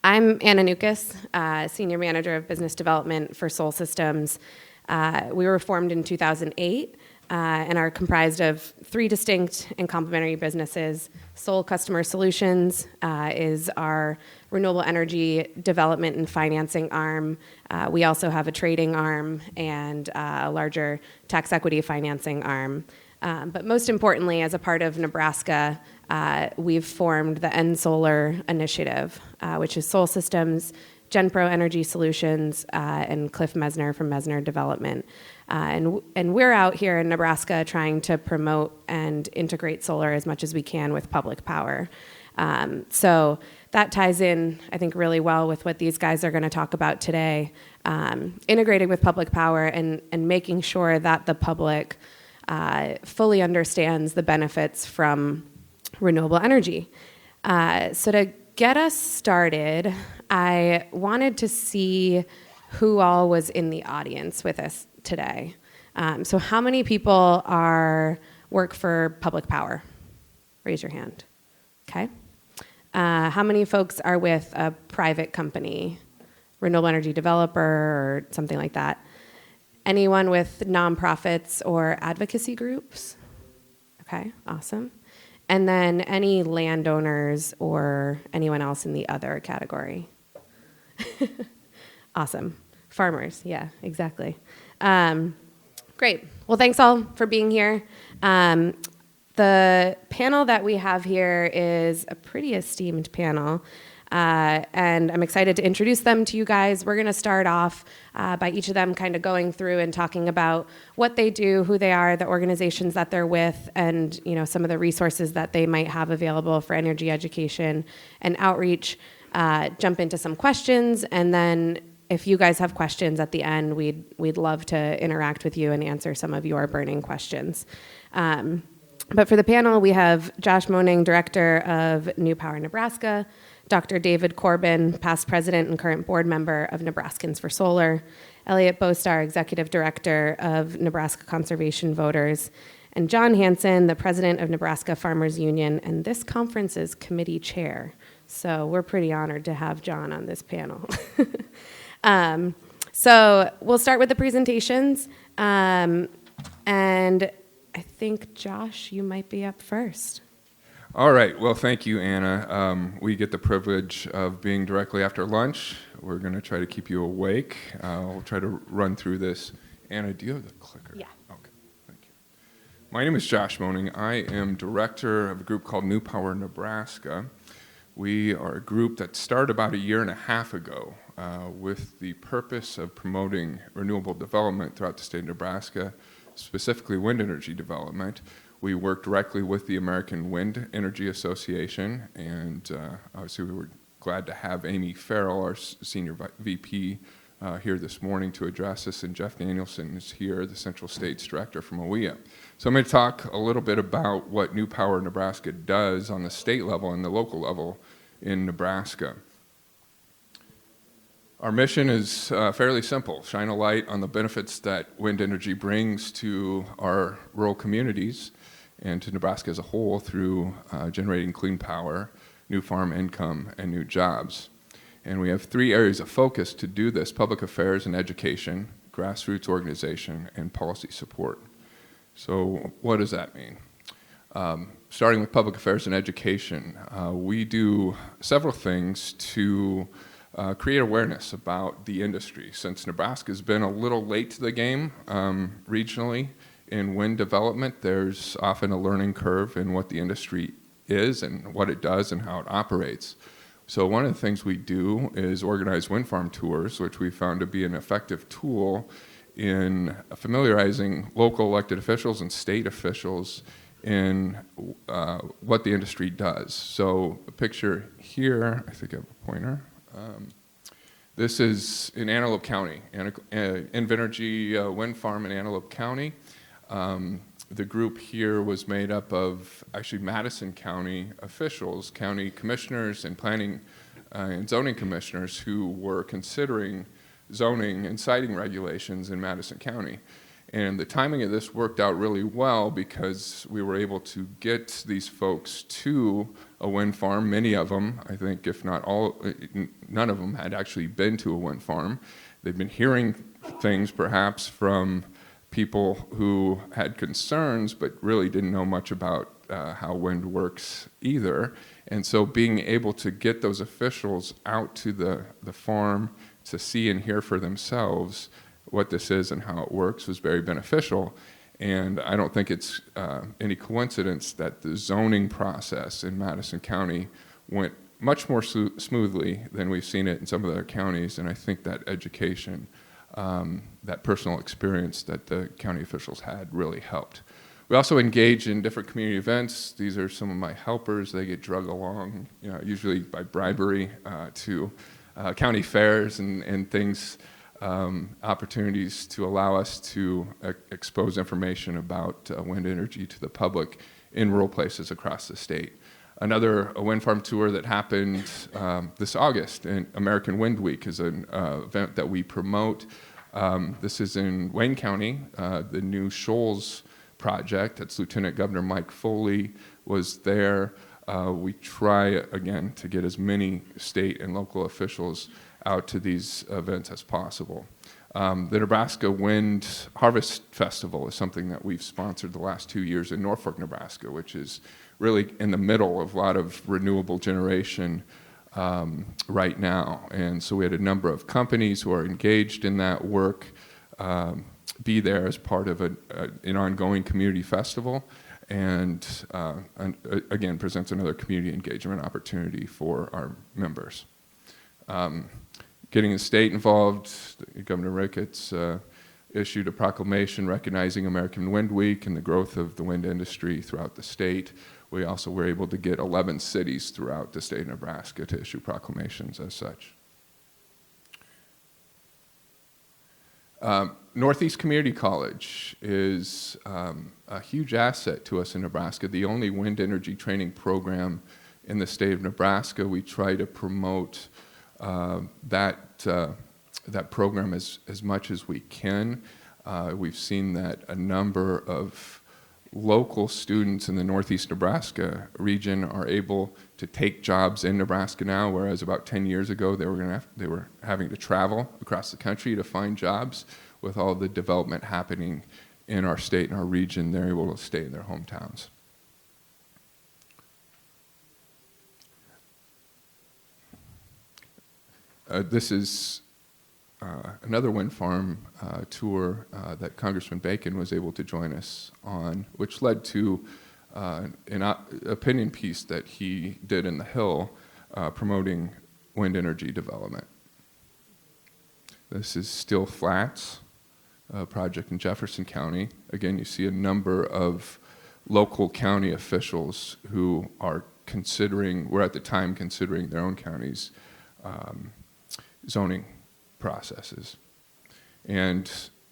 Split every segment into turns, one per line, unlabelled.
I'm Anna Noucas, Senior Manager of Business Development for Sol Systems. We were formed in 2008 and are comprised of three distinct and complementary businesses. Sol Customer Solutions is our renewable energy development and financing arm. We also have a trading arm and a larger tax equity financing arm. But most importantly, as a part of Nebraska, we've formed the End Solar Initiative, which is Sol Systems, GenPro Energy Solutions, and Cliff Mesner from Mesner Development. And we're out here in Nebraska trying to promote and integrate solar as much as we can with public power. So that ties in, I think, really well with what these guys are going to talk about today, integrating with public power and making sure that the public fully understands the benefits from renewable energy. So to get us started, I wanted to see who all was in the audience with us today. So how many people work for public power? Raise your hand. Okay. How many folks are with a private company, renewable energy developer or something like that? Anyone with nonprofits or advocacy groups? Okay, awesome. And then any landowners or anyone else in the other category? Awesome. Farmers, yeah, exactly. Great. Well, thanks all for being here. The panel that we have here is a pretty esteemed panel. And I'm excited to introduce them to you guys. We're going to start off by each of them kind of going through and talking about what they do, who they are, the organizations that they're with, and some of the resources that they might have available for energy education and outreach. Jump into some questions, and then if you guys have questions at the end, we'd love to interact with you and answer some of your burning questions. But for the panel, we have Josh Moenning, Director of New Power Nebraska, Dr. David Corbin, past president and current board member of Nebraskans for Solar, Eliot Bostar, Executive Director of Nebraska Conservation Voters, and John Hansen, the president of Nebraska Farmers Union, and this conference's committee chair. So we're pretty honored to have John on this panel. So we'll start with the presentations. And I think, Josh, you might be up first.
All right. Well, thank you, Anna. We get the privilege of being directly after lunch. We're going to try to keep you awake. I'll try to run through this. Anna, do you have the clicker?
Yeah.
Okay. Thank you. My name is Josh Moenning. I am director of a group called New Power Nebraska. We are a group that started about a year and a half ago with the purpose of promoting renewable development throughout the state of Nebraska, specifically wind energy development. We work directly with the American Wind Energy Association, and obviously we were glad to have Amy Farrell, our senior VP, here this morning to address us, and Jeff Danielson is here, the Central States Director from OEA. So I'm going to talk a little bit about what New Power Nebraska does on the state level and the local level in Nebraska. Our mission is fairly simple: shine a light on the benefits that wind energy brings to our rural communities and to Nebraska as a whole through generating clean power, new farm income, and new jobs. And we have three areas of focus to do this: public affairs and education, grassroots organization, and policy support. So what does that mean? Starting with public affairs and education, we do several things to create awareness about the industry. Since Nebraska's been a little late to the game regionally in wind development, there's often a learning curve in what the industry is and what it does and how it operates. So one of the things we do is organize wind farm tours, which we found to be an effective tool in familiarizing local elected officials and state officials in what the industry does. So a picture here, I think I have a pointer. This is in Antelope County, Invenergy wind farm in Antelope County. The group here was made up of actually Madison County officials, county commissioners and planning and zoning commissioners who were considering zoning and siting regulations in Madison County. And the timing of this worked out really well because we were able to get these folks to a wind farm. Many of them, I think, if not all, none of them had actually been to a wind farm. They'd been hearing things perhaps from people who had concerns but really didn't know much about how wind works either. And so being able to get those officials out to the farm to see and hear for themselves what this is and how it works was very beneficial. And I don't think it's any coincidence that the zoning process in Madison County went much more smoothly than we've seen it in some of the other counties. And I think that education, that personal experience that the county officials had really helped. We also engage in different community events. These are some of my helpers. They get drug along, usually by bribery, to county fairs and things, opportunities to allow us to expose information about wind energy to the public in rural places across the state. Another wind farm tour that happened this August, in American Wind Week, is an event that we promote. This is in Wayne County, the new Shoals project. That's Lieutenant Governor Mike Foley was there. We try, again, to get as many state and local officials out to these events as possible. The Nebraska Wind Harvest Festival is something that we've sponsored the last 2 years in Norfolk, Nebraska, which is really in the middle of a lot of renewable generation right now. And so we had a number of companies who are engaged in that work be there as part of an ongoing community festival, and again, presents another community engagement opportunity for our members. Getting the state involved, Governor Ricketts issued a proclamation recognizing American Wind Week and the growth of the wind industry throughout the state. We also were able to get 11 cities throughout the state of Nebraska to issue proclamations as such. Northeast Community College is a huge asset to us in Nebraska, the only wind energy training program in the state of Nebraska. We try to promote that program as much as we can. We've seen that a number of local students in the Northeast Nebraska region are able to take jobs in Nebraska now, whereas about 10 years ago they were having to travel across the country to find jobs. With all the development happening in our state and our region, they're able to stay in their hometowns. This is another wind farm tour that Congressman Bacon was able to join us on, which led to an opinion piece that he did in the Hill promoting wind energy development. This is Steel Flats, a project in Jefferson County. Again, you see a number of local county officials who are were at the time considering their own counties' zoning processes. And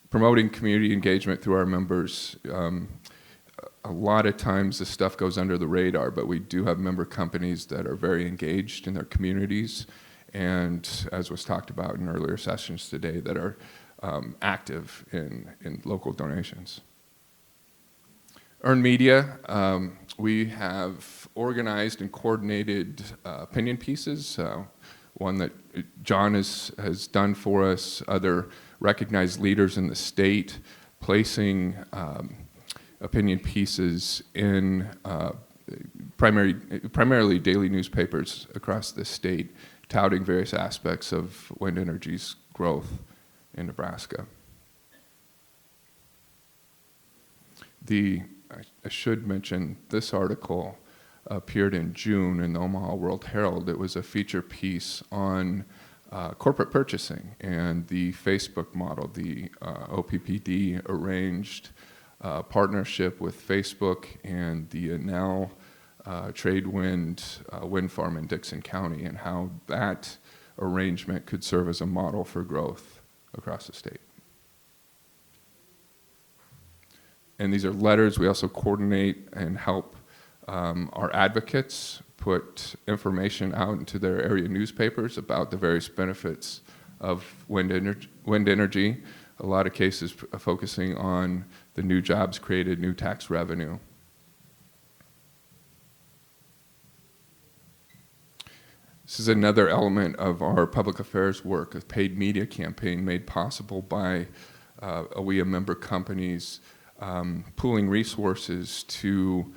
promoting community engagement through our members, a lot of times this stuff goes under the radar, but we do have member companies that are very engaged in their communities, and as was talked about in earlier sessions today, that are active in local donations. Earned media, we have organized and coordinated opinion pieces, one that John has done for us, other recognized leaders in the state, placing opinion pieces in primarily daily newspapers across the state, touting various aspects of wind energy's growth in Nebraska. I should mention this article appeared in June in the Omaha World Herald. It was a feature piece on corporate purchasing and the Facebook model. The OPPD arranged partnership with Facebook and the now Tradewind wind farm in Dixon County, and how that arrangement could serve as a model for growth across the state. And these are letters. We also coordinate and help our advocates put information out into their area newspapers about the various benefits of wind energy. a lot of cases focusing on the new jobs created, new tax revenue. This is another element of our public affairs work, a paid media campaign made possible by OEA member companies pooling resources to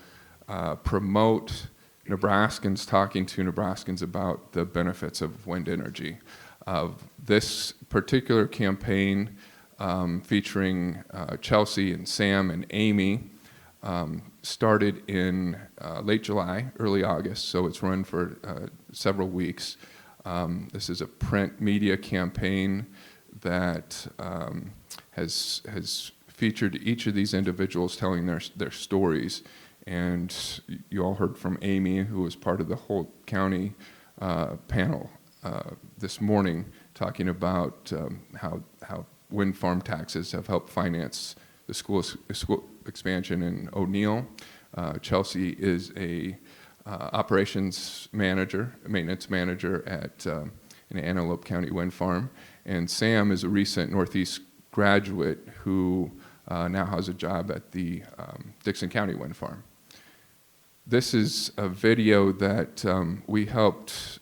promote Nebraskans, talking to Nebraskans about the benefits of wind energy. This particular campaign featuring Chelsea and Sam and Amy started in late July, early August, so it's run for several weeks. This is a print media campaign that has featured each of these individuals telling their stories. And you all heard from Amy, who was part of the whole county panel this morning, talking about how wind farm taxes have helped finance the school expansion in O'Neill. Chelsea is a operations manager, maintenance manager at an Antelope County wind farm. And Sam is a recent Northeast graduate who now has a job at the Dixon County wind farm. This is a video that we helped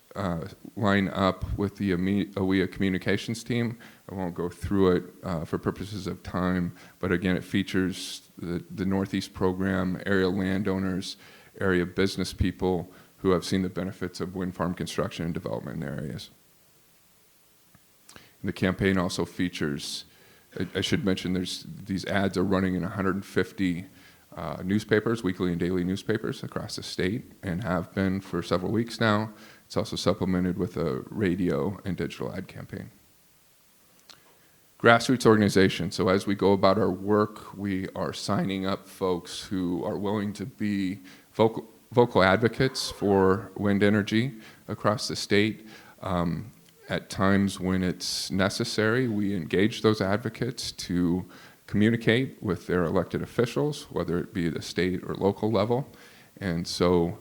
line up with the OEA communications team. I won't go through it for purposes of time, but again, it features the Northeast program, area landowners, area business people who have seen the benefits of wind farm construction and development in their areas. And the campaign also features, I should mention, these ads are running in 150 newspapers, weekly and daily newspapers across the state, and have been for several weeks now. It's also supplemented with a radio and digital ad campaign. Grassroots organization. So as we go about our work, we are signing up folks who are willing to be vocal advocates for wind energy across the state. At times when it's necessary, we engage those advocates to communicate with their elected officials, whether it be the state or local level. And so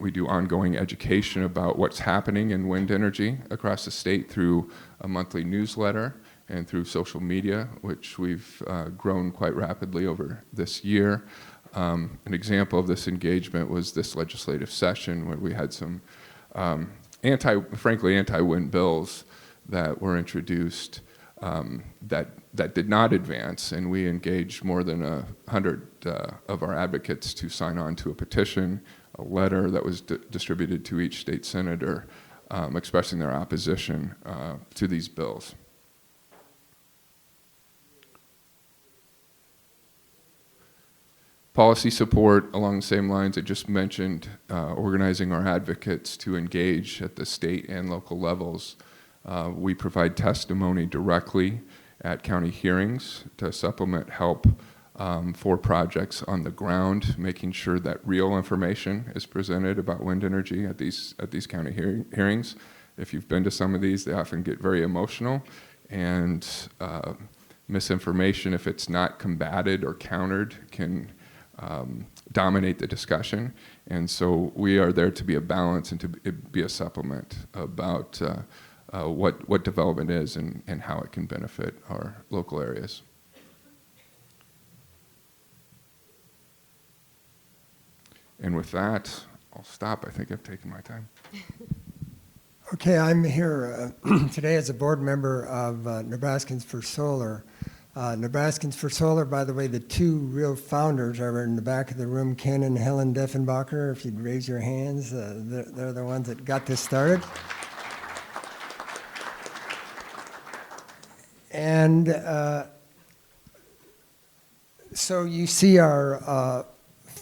we do ongoing education about what's happening in wind energy across the state through a monthly newsletter and through social media, which we've grown quite rapidly over this year. An example of this engagement was this legislative session where we had some frankly anti-wind bills that were introduced that did not advance, and we engaged more than 100 of our advocates to sign on to a petition, a letter that was distributed to each state senator expressing their opposition to these bills. Policy support along the same lines I just mentioned, organizing our advocates to engage at the state and local levels. We provide testimony directly at county hearings to supplement help for projects on the ground, making sure that real information is presented about wind energy at these county hearings. If you've been to some of these, they often get very emotional, and misinformation, if it's not combated or countered, can dominate the discussion. And so we are there to be a balance and to be a supplement about what development is and how it can benefit our local areas. And with that, I'll stop. I think I've taken my time.
Okay, I'm here today as a board member of Nebraskans for Solar. Nebraskans for Solar, by the way, the two real founders are in the back of the room, Ken and Helen Deffenbacher. If you'd raise your hands, they're the ones that got this started. And so you see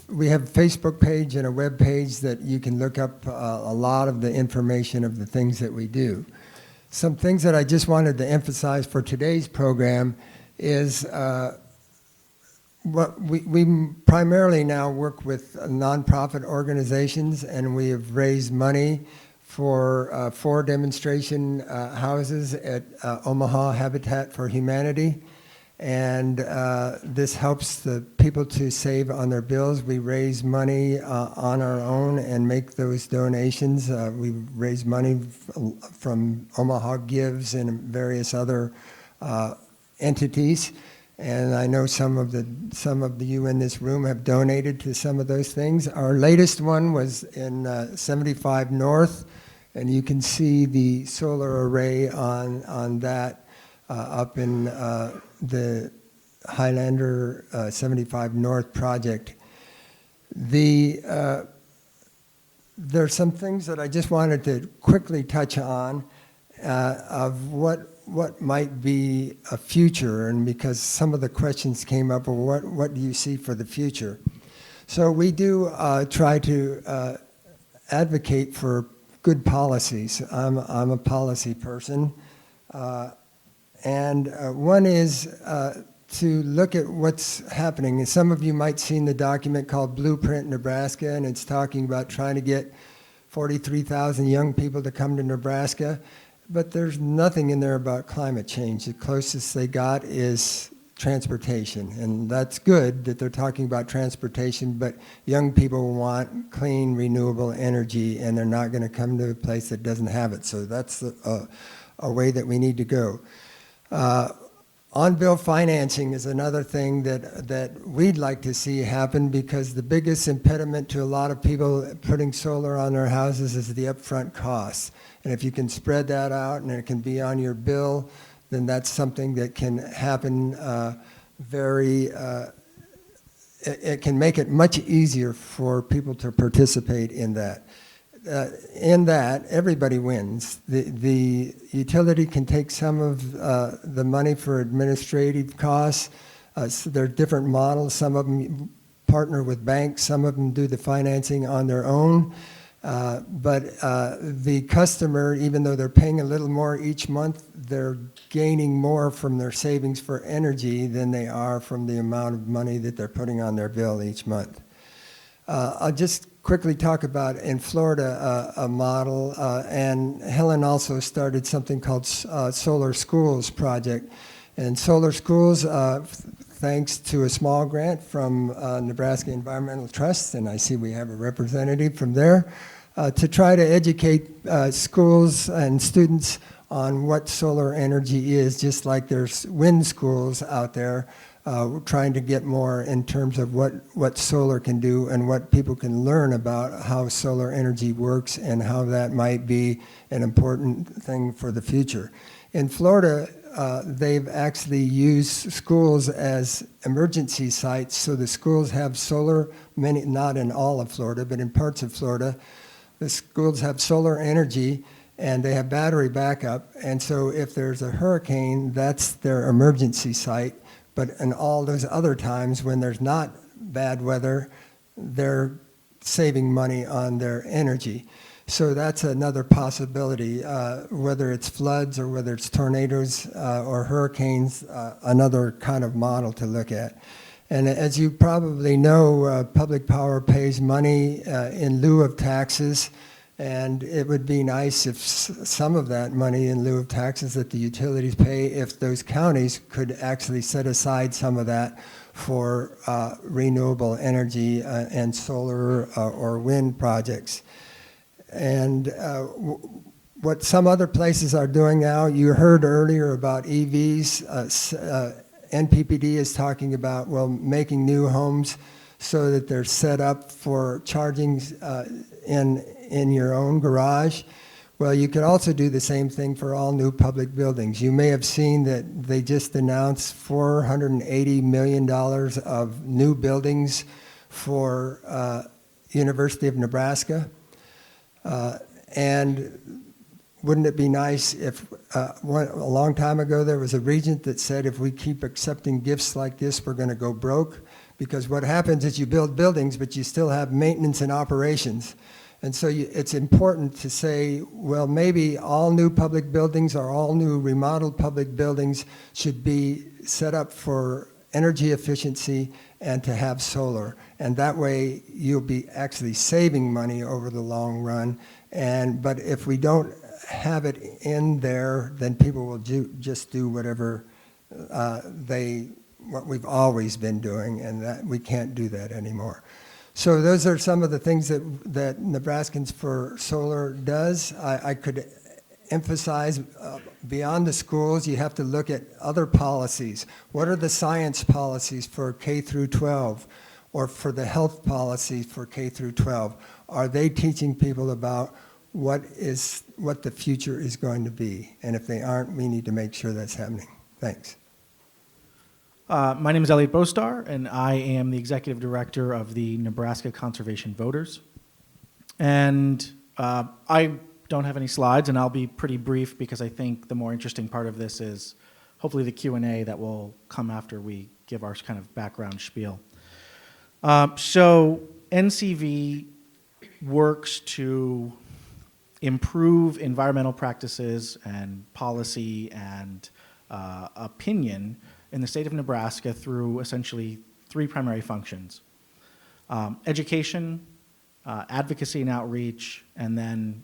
we have a Facebook page and a web page that you can look up a lot of the information of the things that we do. Some things that I just wanted to emphasize for today's program is what we primarily now work with nonprofit organizations, and we have raised money for 4 demonstration houses at Omaha Habitat for Humanity. And this helps the people to save on their bills. We raise money on our own and make those donations. We raise money from Omaha Gives and various other entities. And I know some of you in this room have donated to some of those things. Our latest one was in 75 North, and you can see the solar array on that up in the Highlander 75 North project. There's some things that I just wanted to quickly touch on of what might be a future, and because some of the questions came up, of what do you see for the future? So we do try to advocate for good policies. I'm a policy person, and one is to look at what's happening. And some of you might have seen the document called Blueprint Nebraska, and it's talking about trying to get 43,000 young people to come to Nebraska. But there's nothing in there about climate change. The closest they got is transportation, and that's good that they're talking about transportation, but young people want clean, renewable energy, and they're not going to come to a place that doesn't have it. So that's a way that we need to go. On-bill financing is another thing that we'd like to see happen, because the biggest impediment to a lot of people putting solar on their houses is the upfront costs. And if you can spread that out and it can be on your bill, then that's something that can happen it can make it much easier for people to participate in that. Everybody wins. The utility can take some of the money for administrative costs. So there are different models. Some of them partner with banks. Some of them do the financing on their own. But the customer, even though they're paying a little more each month, they're gaining more from their savings for energy than they are from the amount of money that they're putting on their bill each month. I'll just quickly talk about, in Florida, a model, and Helen also started something called Solar Schools Project. And Solar Schools, thanks to a small grant from Nebraska Environmental Trust, and I see we have a representative from there, to try to educate schools and students on what solar energy is, just like there's wind schools out there. We're trying to get more in terms of what solar can do and what people can learn about how solar energy works and how that might be an important thing for the future. In Florida, they've actually used schools as emergency sites, so the schools have solar, not in all of Florida, but in parts of Florida. The schools have solar energy, and they have battery backup, and so if there's a hurricane, that's their emergency site. But in all those other times when there's not bad weather, they're saving money on their energy. So that's another possibility, whether it's floods or whether it's tornadoes or hurricanes, another kind of model to look at. And as you probably know, public power pays money in lieu of taxes, and it would be nice if some of that money in lieu of taxes that the utilities pay, if those counties could actually set aside some of that for renewable energy and solar or wind projects. And what some other places are doing now, you heard earlier about EVs. NPPD is talking about, well, making new homes so that they're set up for charging in your own garage. Well, you could also do the same thing for all new public buildings. You may have seen that they just announced $480 million of new buildings for University of Nebraska. And wouldn't it be nice if, a long time ago, there was a regent that said, if we keep accepting gifts like this, we're going to go broke. Because what happens is you build buildings, but you still have maintenance and operations. And so it's important to say, well, maybe all new public buildings or all new remodeled public buildings should be set up for energy efficiency and to have solar. And that way you'll be actually saving money over the long run. But if we don't have it in there, then people will just do whatever what we've always been doing, and that we can't do that anymore. So those are some of the things that Nebraskans for Solar does. I could emphasize beyond the schools, you have to look at other policies. What are the science policies for K through 12 or for the health policy for K through 12? Are they teaching people about what the future is going to be? And if they aren't, we need to make sure that's happening. Thanks.
My name is Eliot Bostar, and I am the executive director of the Nebraska Conservation Voters. And I don't have any slides, and I'll be pretty brief because I think the more interesting part of this is hopefully the Q&A that will come after we give our kind of background spiel. So NCV works to improve environmental practices and policy and opinion in the state of Nebraska through essentially three primary functions: education, advocacy and outreach, and then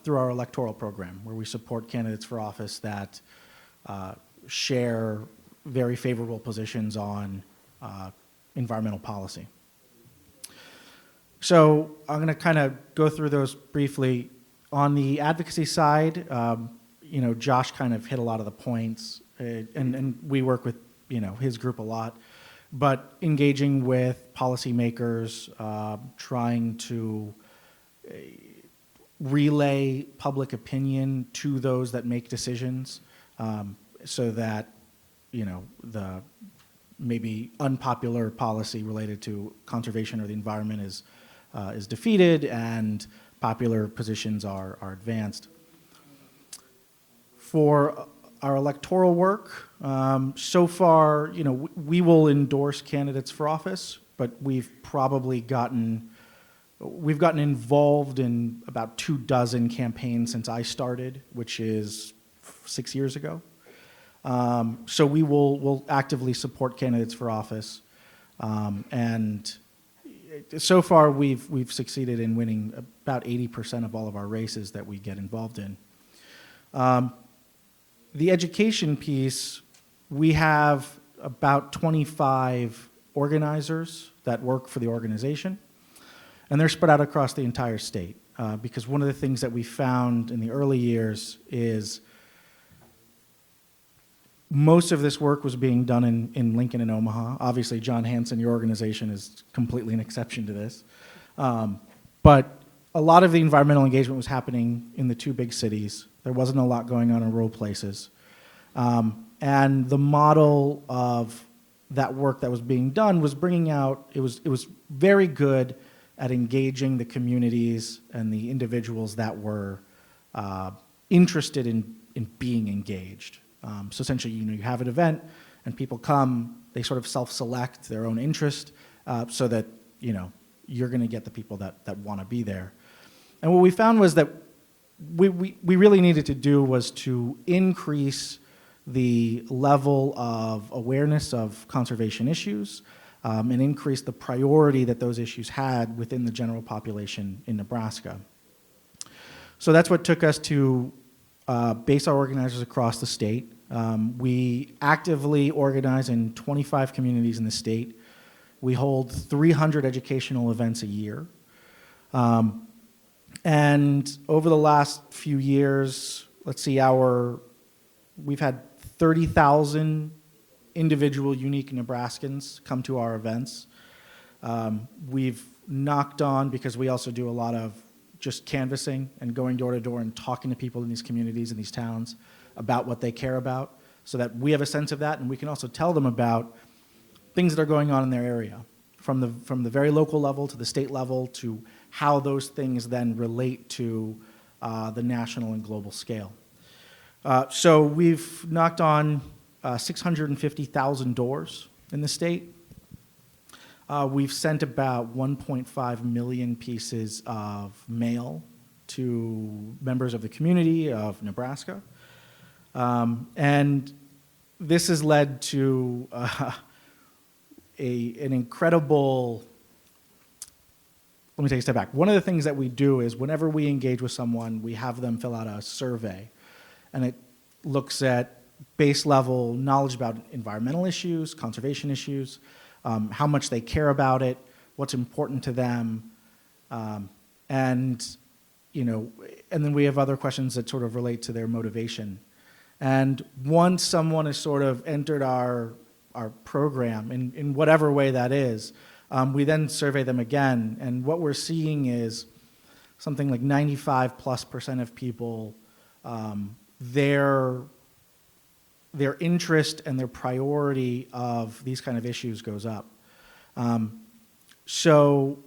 through our electoral program, where we support candidates for office that share very favorable positions on environmental policy. So I'm going to kind of go through those briefly. On the advocacy side, Josh kind of hit a lot of the points, and we work with his group a lot, but engaging with policymakers, trying to relay public opinion to those that make decisions, so that the maybe unpopular policy related to conservation or the environment is defeated and popular positions are advanced. For our electoral work, so far, we will endorse candidates for office, but we've gotten involved in about 24 campaigns since I started, which is 6 years ago. So we'll actively support candidates for office, and so far we've succeeded in winning about 80% of all of our races that we get involved in. The education piece, we have about 25 organizers that work for the organization, and they're spread out across the entire state, because one of the things that we found in the early years is most of this work was being done in Lincoln and Omaha. Obviously, John Hansen, your organization, is completely an exception to this. But a lot of the environmental engagement was happening in the two big cities. There wasn't a lot going on in rural places. And the model of that work that was being done was bringing out, it was very good at engaging the communities and the individuals that were interested in being engaged. So essentially, you have an event and people come, they sort of self-select their own interest, so that you're going to get the people that want to be there. And what we found was that we really needed to do was to increase the level of awareness of conservation issues, and increase the priority that those issues had within the general population in Nebraska. So that's what took us to base our organizers across the state. We actively organize in 25 communities in the state. We hold 300 educational events a year. And over the last few years, we've had 30,000 individual unique Nebraskans come to our events. We've knocked on, because we also do a lot of just canvassing and going door to door and talking to people in these communities and these towns about what they care about, so that we have a sense of that, and we can also tell them about things that are going on in their area, from the very local level to the state level, to how those things then relate to the national and global scale. So we've knocked on 650,000 doors in the state. We've sent about 1.5 million pieces of mail to members of the community of Nebraska. And this has led to an incredible, let me take a step back. One of the things that we do is whenever we engage with someone, we have them fill out a survey, and it looks at base level knowledge about environmental issues, conservation issues, how much they care about it, what's important to them, and and then we have other questions that sort of relate to their motivation. And once someone has sort of entered our program in whatever way that is, we then survey them again. And what we're seeing is something like 95+% of people, their interest and their priority of these kind of issues goes up. So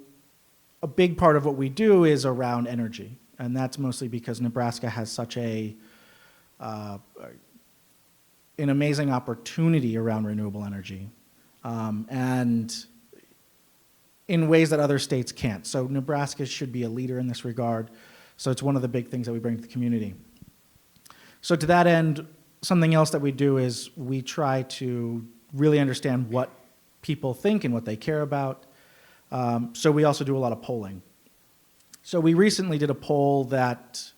a big part of what we do is around energy, and that's mostly because Nebraska has such an amazing opportunity around renewable energy, and in ways that other states can't. So Nebraska should be a leader in this regard. So it's one of the big things that we bring to the community. So to that end, something else that we do is we try to really understand what people think and what they care about. So we also do a lot of polling. So we recently did a poll that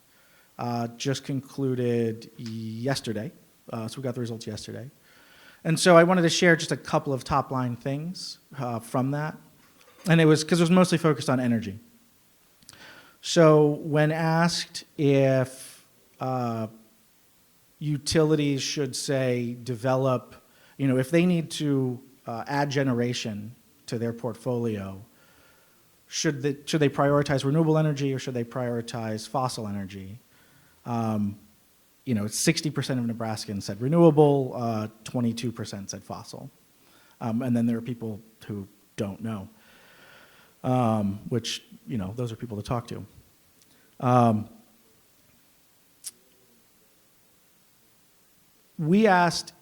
just concluded yesterday. So we got the results yesterday. And so I wanted to share just a couple of top-line things from that. And it was because it was mostly focused on energy. So when asked if utilities should, say, develop, if they need to add generation to their portfolio, should they prioritize renewable energy or should they prioritize fossil energy? 60% of Nebraskans said renewable, 22% said fossil. And then there are people who don't know, which, those are people to talk to. We asked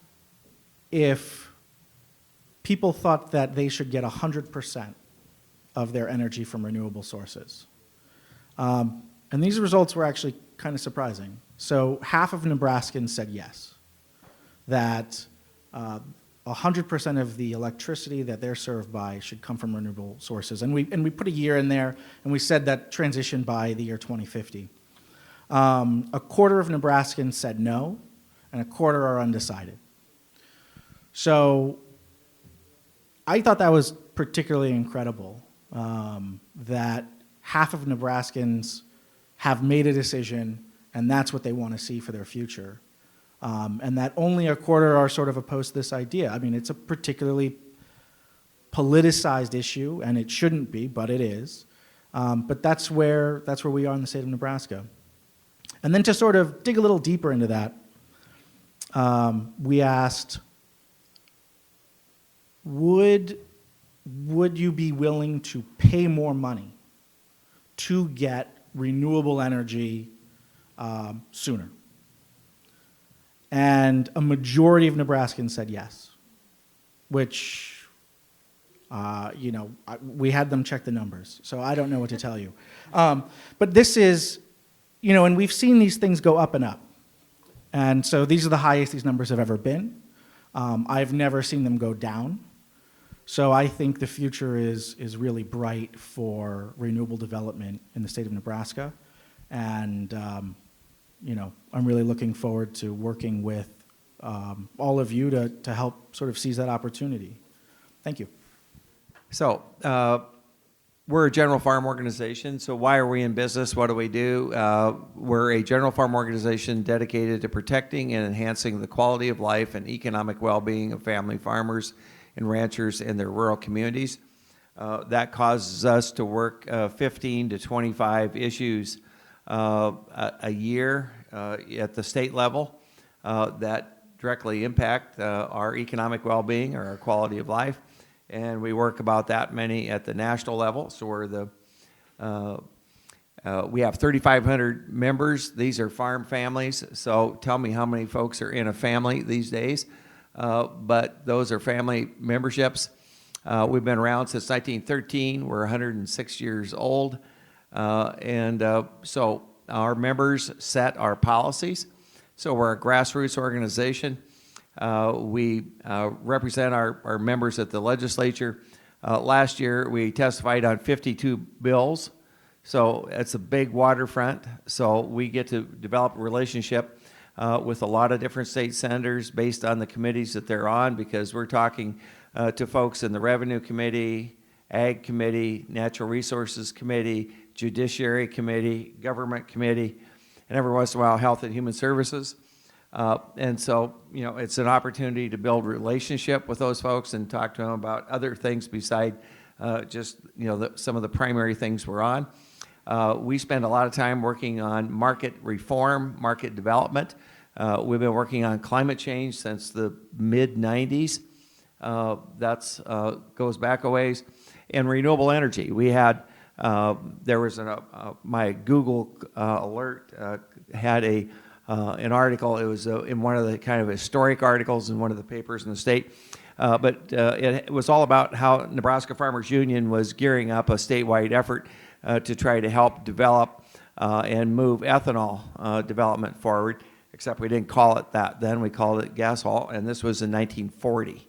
if people thought that they should get 100% of their energy from renewable sources. And these results were actually kind of surprising. So half of Nebraskans said yes, that 100% of the electricity that they're served by should come from renewable sources. And we put a year in there, and we said that transition by the year 2050. A quarter of Nebraskans said no, and a quarter are undecided. So I thought that was particularly incredible, that half of Nebraskans have made a decision, and that's what they want to see for their future. And that only a quarter are sort of opposed to this idea. I mean, it's a particularly politicized issue, and it shouldn't be, but it is. But that's where we are in the state of Nebraska. And then to sort of dig a little deeper into that, we asked, would you be willing to pay more money to get renewable energy sooner? And a majority of Nebraskans said yes, which, we had them check the numbers, so I don't know what to tell you. But this is, and we've seen these things go up and up. And so these are the highest these numbers have ever been. I've never seen them go down. So I think the future is really bright for renewable development in the state of Nebraska. And, I'm really looking forward to working with all of you to help sort of seize that opportunity. Thank you.
So we're a general farm organization. So why are we in business? What do we do? We're a general farm organization dedicated to protecting and enhancing the quality of life and economic well-being of family farmers and ranchers in their rural communities. That causes us to work 15 to 25 issues a year at the state level that directly impact our economic well-being or our quality of life. And we work about that many at the national level. So we have 3,500 members. These are farm families. So tell me how many folks are in a family these days. But those are family memberships. We've been around since 1913. We're 106 years old. So our members set our policies. So we're a grassroots organization. We represent our members at the legislature. Last year, we testified on 52 bills. So it's a big waterfront. So we get to develop a relationship with a lot of different state senators based on the committees that they're on, because we're talking to folks in the Revenue Committee, Ag Committee, Natural Resources Committee, Judiciary Committee, Government Committee, and every once in a while, Health and Human Services. And so, it's an opportunity to build relationship with those folks and talk to them about other things beside just, some of the primary things we're on. We spend a lot of time working on market reform, market development. We've been working on climate change since the mid-90s. That's goes back a ways. And renewable energy. We had, there was my Google alert had an article. It was in one of the kind of historic articles in one of the papers in the state. But it was all about how Nebraska Farmers Union was gearing up a statewide effort to try to help develop and move ethanol development forward, except we didn't call it that then. We called it gasol, and this was in 1940.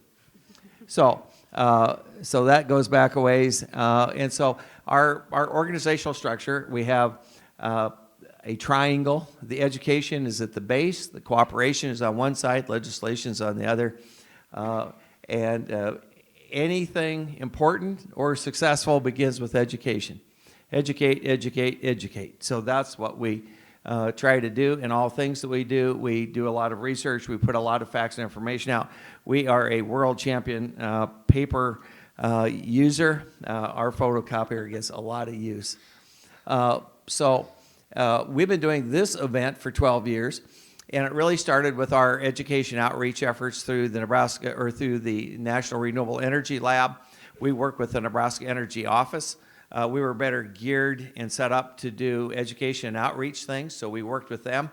So that goes back a ways. And so our organizational structure, we have a triangle. The education is at the base. The cooperation is on one side. Legislation is on the other. And anything important or successful begins with education. Educate, educate, educate. So that's what we try to do in all things that we do. We do a lot of research. We put a lot of facts and information out. We are a world champion paper user. Our photocopier gets a lot of use. So we've been doing this event for 12 years. And it really started with our education outreach efforts through the National Renewable Energy Lab. We work with the Nebraska Energy Office. We were better geared and set up to do education and outreach things, so we worked with them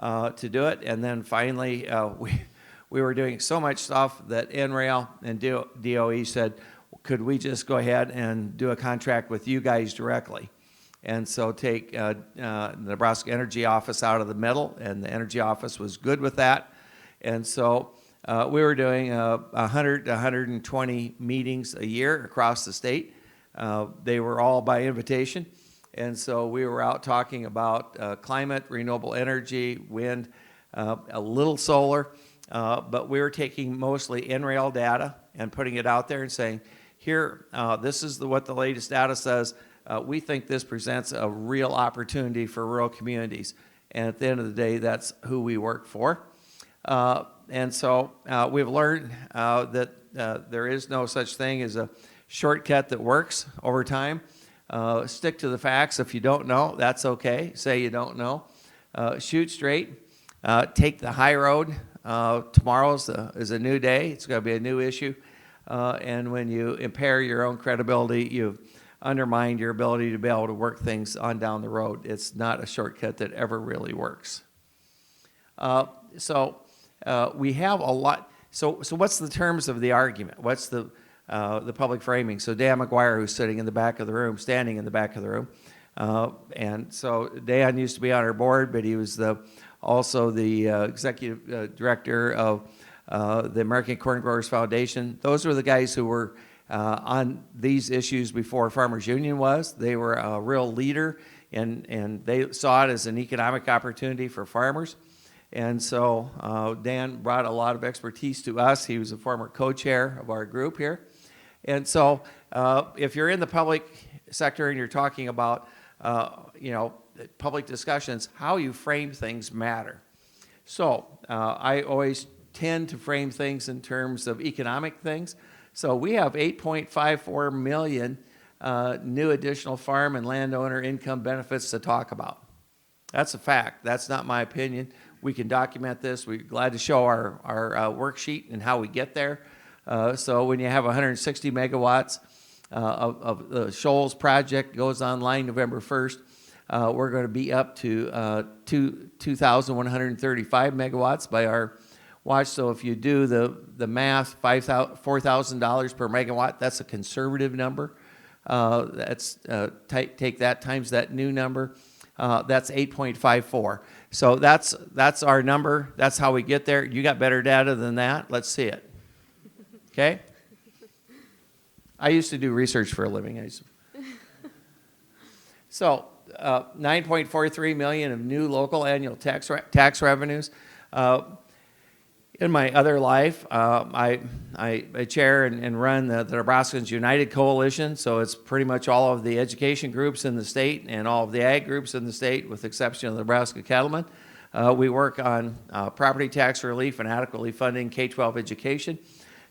to do it. And then finally, we were doing so much stuff that NRAIL and DOE said, could we just go ahead and do a contract with you guys directly? And so take the Nebraska Energy Office out of the middle, and the Energy Office was good with that. And so we were doing 100 to 120 meetings a year across the state. They were all by invitation. And so we were out talking about climate, renewable energy, wind, a little solar. But we were taking mostly NRAIL data and putting it out there and saying, here, this is what the latest data says. We think this presents a real opportunity for rural communities. And at the end of the day, that's who we work for. And so we've learned that there is no such thing as a shortcut that works over time. Stick to the facts. If you don't know, that's okay. Say you don't know. Shoot straight. Take the high road. Tomorrow is a new day. It's going to be a new issue. And when you impair your own credibility, you've undermined your ability to be able to work things on down the road. It's not a shortcut that ever really works. So we have a lot. So what's the terms of the argument? What's the public framing? So Dan McGuire, who's sitting in the back of the room, standing in the back of the room, and so Dan used to be on our board, but he was also the executive director of the American Corn Growers Foundation. Those were the guys who were on these issues before Farmers Union was. They were a real leader, and they saw it as an economic opportunity for farmers. And so Dan brought a lot of expertise to us. He was a former co-chair of our group here. And so if you're in the public sector and you're talking about, public discussions, how you frame things matter. So I always tend to frame things in terms of economic things. So we have 8.54 million new additional farm and landowner income benefits to talk about. That's a fact. That's not my opinion. We can document this. We're glad to show our worksheet and how we get there. So when you have 160 megawatts of the Shoals project goes online November 1st, we're going to be up to 2,135 megawatts by our watch. So if you do the math, $4,000 per megawatt, that's a conservative number. Take that times that new number. That's 8.54. So that's our number. That's how we get there. You got better data than that? Let's see it. Okay? I used to do research for a living. So 9.43 million of new local annual tax revenues. In my other life, I chair and run the Nebraskans United coalition, so it's pretty much all of the education groups in the state and all of the ag groups in the state, with the exception of the Nebraska cattlemen. We work on property tax relief and adequately funding K-12 education.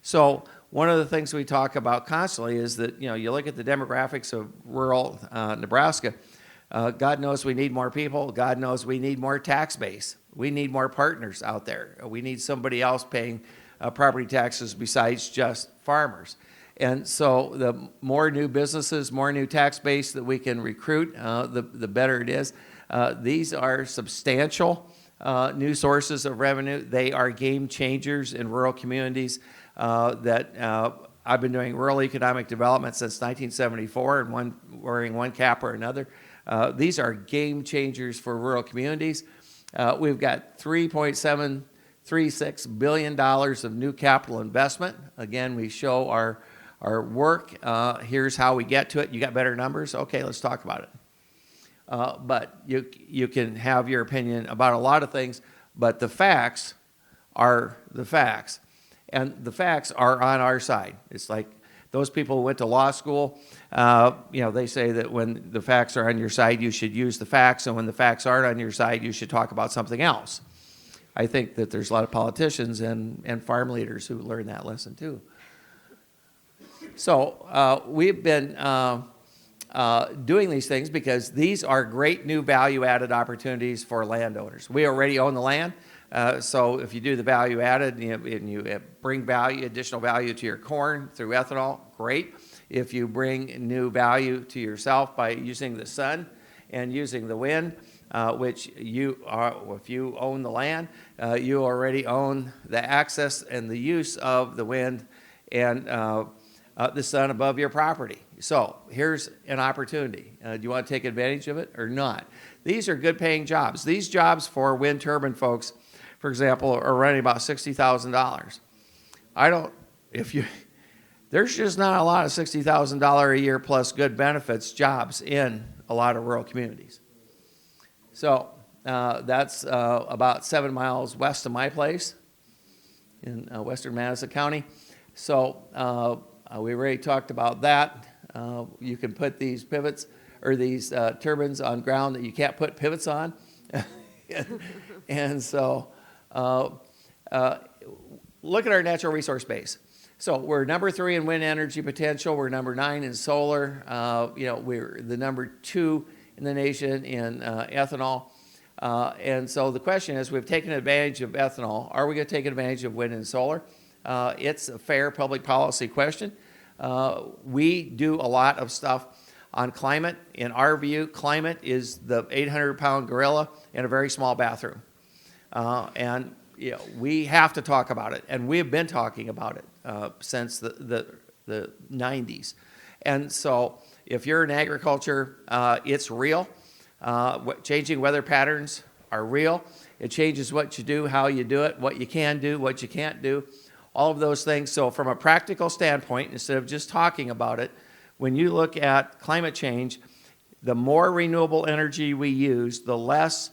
So one of the things we talk about constantly is that, you look at the demographics of rural Nebraska. God knows we need more people. God knows we need more tax base. We need more partners out there. We need somebody else paying property taxes besides just farmers. And so the more new businesses, more new tax base that we can recruit, the better it is. These are substantial new sources of revenue. They are game changers in rural communities that I've been doing rural economic development since 1974, and wearing one cap or another. These are game changers for rural communities. We've got $3.736 billion of new capital investment. Again, we show our work. Here's how we get to it. You got better numbers? Okay, let's talk about it. But you can have your opinion about a lot of things, but the facts are the facts. And the facts are on our side. It's like those people who went to law school, they say that when the facts are on your side, you should use the facts, and when the facts aren't on your side, you should talk about something else. I think that there's a lot of politicians and farm leaders who learn that lesson too. So we've been doing these things because these are great new value-added opportunities for landowners. We already own the land. So if you do the value added and you bring additional value to your corn through ethanol, great. If you bring new value to yourself by using the sun and using the wind, which if you own the land, you already own the access and the use of the wind and the sun above your property. So here's an opportunity. Do you want to take advantage of it or not? These are good paying jobs. These jobs for wind turbine folks, for example, are running about $60,000. There's just not a lot of $60,000 a year plus good benefits jobs in a lot of rural communities. So that's about 7 miles west of my place in western Madison County. So we already talked about that. You can put these pivots or these turbines on ground that you can't put pivots on. And so look at our natural resource base. So we're number 3 in wind energy potential. We're number 9 in solar. We're the number 2 in the nation in ethanol. And so the question is, we've taken advantage of ethanol. Are we going to take advantage of wind and solar? It's a fair public policy question. We do a lot of stuff on climate. In our view, climate is the 800-pound gorilla in a very small bathroom. And we have to talk about it, and we've been talking about it since the 90s. And so if you're in agriculture, it's real. Changing weather patterns are real. It changes what you do, how you do it, what you can do, what you can't do, all of those things. So from a practical standpoint, instead of just talking about it, when you look at climate change, the more renewable energy we use, the less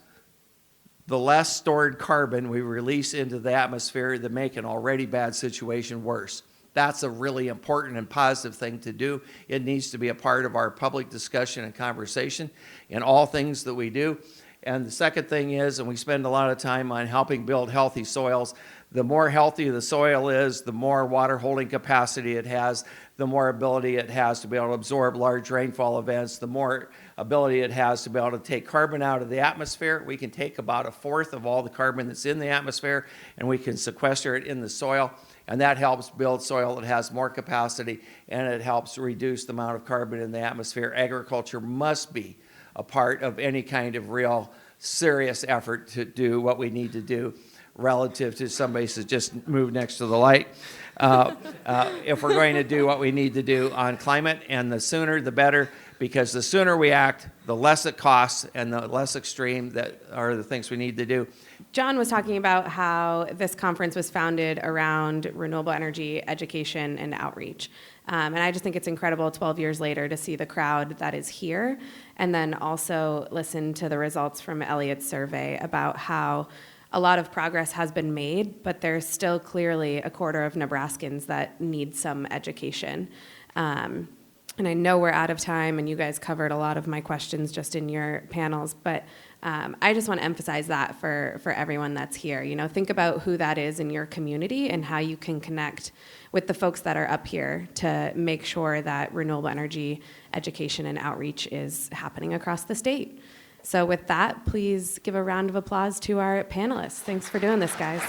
stored carbon we release into the atmosphere that make an already bad situation worse. That's a really important and positive thing to do. It needs to be a part of our public discussion and conversation in all things that we do. And the second thing is, and we spend a lot of time on helping build healthy soils, the more healthy the soil is, the more water holding capacity it has, the more ability it has to be able to absorb large rainfall events, the more ability it has to be able to take carbon out of the atmosphere. We can take about 1/4 of all the carbon that's in the atmosphere, and we can sequester it in the soil, and that helps build soil that has more capacity, and it helps reduce the amount of carbon in the atmosphere. Agriculture must be a part of any kind of real serious effort to do what we need to do relative to somebody who's just moved next to the light. If we're going to do what we need to do on climate, and the sooner the better, because the sooner we act, the less it costs and the less extreme that are the things we need to do.
John was talking about how this conference was founded around renewable energy education and outreach. And I just think it's incredible 12 years later to see the crowd that is here, and then also listen to the results from Eliot's survey about how a lot of progress has been made, but there's still clearly a quarter of Nebraskans that need some education. And I know we're out of time, and you guys covered a lot of my questions just in your panels, but I just want to emphasize that for everyone that's here. You know, think about who that is in your community and how you can connect with the folks that are up here to make sure that renewable energy education and outreach is happening across the state. So with that, please give a round of applause to our panelists. Thanks for doing this, guys.